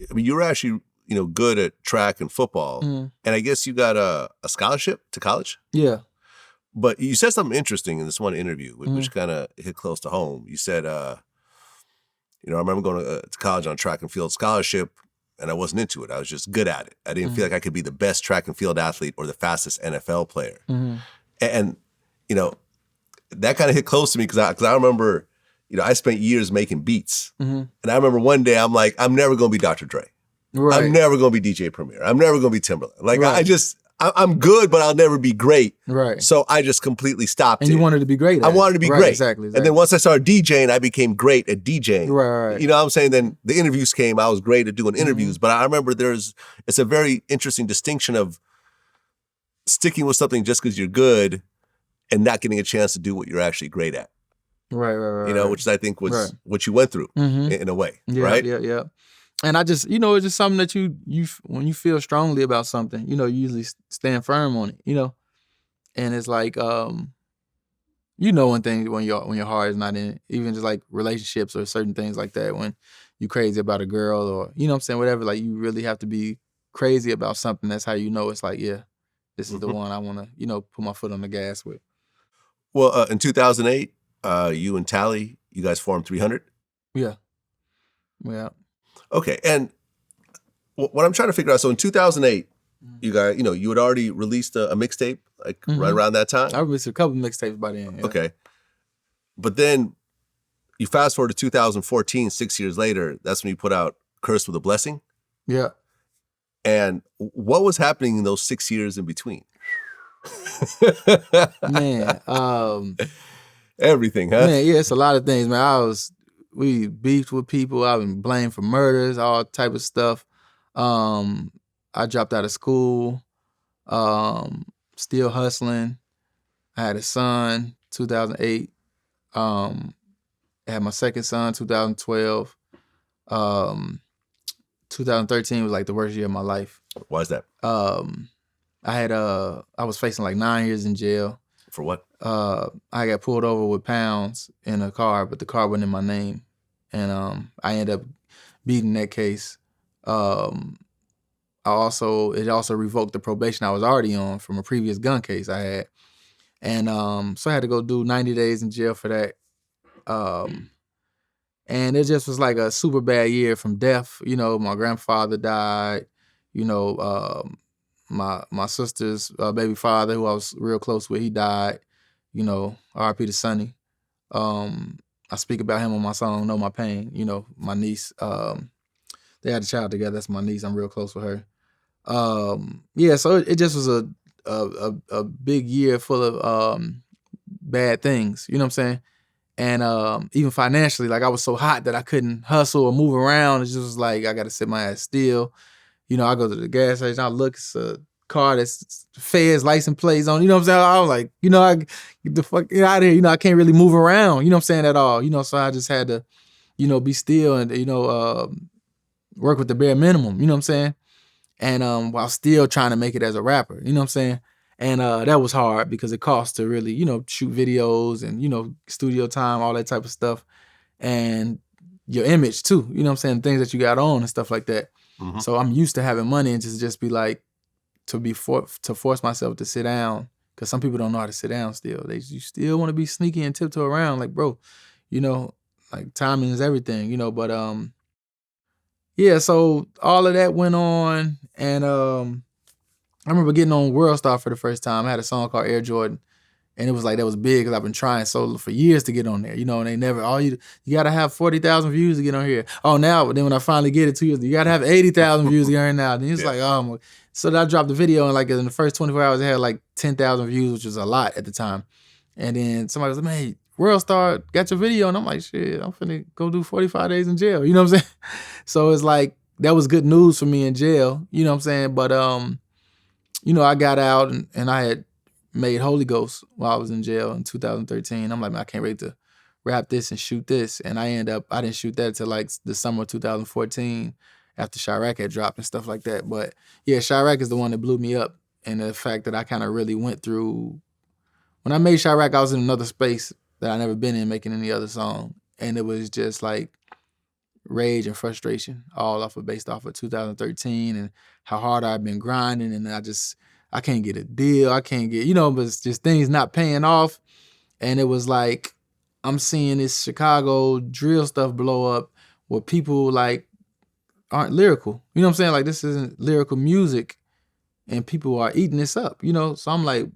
I mean, you were actually, good at track and football. Mhm. And I guess you got a scholarship to college? Yeah. But you said something interesting in this one interview, which Mhm. kind of hit close to home. You said, I remember going to college on a track and field scholarship, and I wasn't into it. I was just good at it. I didn't feel like I could be the best track and field athlete or the fastest NFL player. Mhm. And that kind of hit close to me because I remember, I spent years making beats. Mhm. And I remember one day I'm like, I'm never going to be Dr. Dre. Right. I'm never going to be DJ Premier. I'm never going to be Timberland. Like, Right. I'm good, but I'll never be great. Right. So I just completely stopped And it. you wanted to be great at I wanted to be right, great. Exactly. And then once I started DJing, I became great at DJing. Right. You know what I'm saying? Then the interviews came. I was great at doing interviews. But I remember it's a very interesting distinction of sticking with something just because you're good and not getting a chance to do what you're actually great at. Right. Which I think was Right. what you went through Mhm. in a way, Yeah, right? Yeah. And I just, it's just something that you when you feel strongly about something, you usually stand firm on it, And it's like, when your heart is not in it, even just like relationships or certain things like that, when you crazy about a girl or, what I'm saying, whatever, like you really have to be crazy about something. That's how it's like, yeah, this is the one I want to, put my foot on the gas with. Well, in 2008, you and Tally, you guys formed 300? Yeah. Okay, and what I'm trying to figure out, so in 2008, you guys, you had already released a mixtape, like right around that time? I released a couple mixtapes by then. Yeah. Okay. But then you fast forward to 2014, 6 years later, that's when you put out Cursed with a Blessing. Yeah. And what was happening in those 6 years in between? Man, everything, huh? Man, yeah, it's a lot of things, man. We beefed with people. I've been blamed for murders, all type of stuff. I dropped out of school, still hustling. I had a son, 2008. I had my second son, 2012. 2013 was like the worst year of my life. Why is that? I was facing like 9 years in jail. For what? I got pulled over with pounds in a car, but the car wasn't in my name. And I ended up beating that case. It also revoked the probation I was already on from a previous gun case I had. And so I had to go do 90 days in jail for that. And it just was like a super bad year from death. My grandfather died. My sister's baby father, who I was real close with, he died. R.I.P. to Sonny. I speak about him on my song, Know My Pain. My niece, they had a child together. That's my niece. I'm real close with her. So it just was a big year full of bad things. You know what I'm saying? And even financially, like I was so hot that I couldn't hustle or move around. It just was like I got to sit my ass still. I go to the gas station, I look, it's a car that's Fed's license plates on. You know what I'm saying? I was like, I get the fuck out of here. I can't really move around. You know what I'm saying, at all. So I just had to, be still and, work with the bare minimum. You know what I'm saying? And while still trying to make it as a rapper. You know what I'm saying? And that was hard because it costs to really, shoot videos and, studio time, all that type of stuff. And your image too, you know what I'm saying? Things that you got on and stuff like that. Mm-hmm. So I'm used to having money and just be like, to force myself to sit down, because some people don't know how to sit down still. You still want to be sneaky and tiptoe around, like, bro, like timing is everything, but so all of that went on, and I remember getting on World Star for the first time. I had a song called Air Jordan, and it was like, that was big because I've been trying solo for years to get on there, and they never, you got to have 40,000 views to get on here. Oh, now, then when I finally get it 2 years, you got to have 80,000 views to get on here now. Then it's like, so I dropped the video, and like in the first 24 hours, it had like 10,000 views, which was a lot at the time. And then somebody was like, man, World Star got your video. And I'm like, shit, I'm finna go do 45 days in jail. You know what I'm saying? So it's like, that was good news for me in jail. You know what I'm saying? But, I got out and I had made Holy Ghost while I was in jail in 2013. I'm like, man, I can't wait to rap this and shoot this. And I didn't shoot that until like the summer of 2014 after Chirac had dropped and stuff like that. But yeah, Chirac is the one that blew me up. And the fact that I kind of really went through, when I made Chirac, I was in another space that I never been in making any other song. And it was just like rage and frustration, all based off of 2013 and how hard I've been grinding, and I can't get a deal, I can't get, but it's just things not paying off. And it was like, I'm seeing this Chicago drill stuff blow up where people like aren't lyrical. You know what I'm saying? Like, this isn't lyrical music and people are eating this up, So I'm like,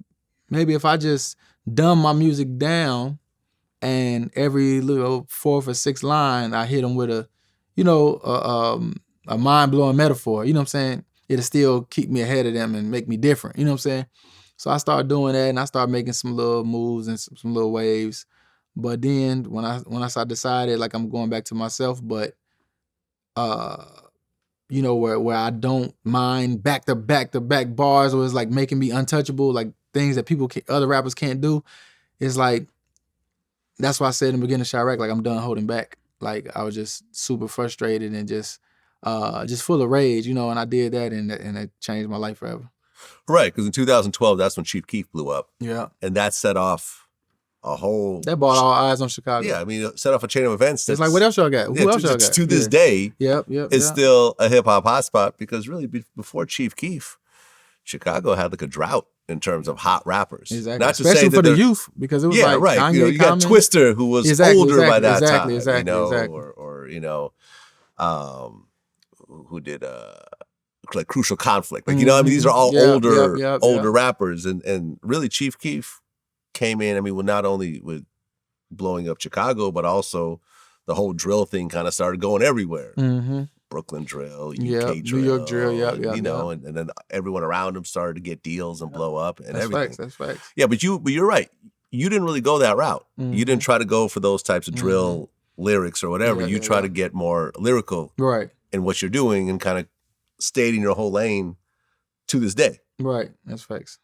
maybe if I just dumb my music down and every little 4th or 6th line, I hit them with a mind-blowing metaphor, you know what I'm saying? It'll still keep me ahead of them and make me different, you know what I'm saying? So I started doing that, and I started making some little moves and some little waves. But then when I decided like I'm going back to myself, but where I don't mind back to back bars, where it's like making me untouchable, like things that other rappers can't do. It's like, that's why I said in the beginning of Chirac, like, I'm done holding back. Like, I was just super frustrated and just full of rage, and I did that, and it changed my life forever. Right, because in 2012, that's when Chief Keef blew up. Yeah. And that set off a whole... That brought all eyes on Chicago. Yeah, I mean, it set off a chain of events. It's like, what else y'all got? Who else y'all got? To this day, Yep. it's still a hip-hop hotspot, because really, before Chief Keef, Chicago had like a drought in terms of hot rappers. Exactly. Not to Especially say that for the youth, because it was like right. Kanye, You got Twister, who was older by that time. Exactly. Or who did like Crucial Conflict. Like, these are all older rappers. And really Chief Keef came in, not only with blowing up Chicago, but also the whole drill thing kind of started going everywhere. Mm-hmm. Brooklyn drill, UK drill, New York drill, and then everyone around him started to get deals and blow up and everything. That's facts. Yeah, but you're right. You didn't really go that route. Mm-hmm. You didn't try to go for those types of drill lyrics or whatever. You try to get more lyrical in what you're doing and kind of stayed in your whole lane to this day. Right, that's facts.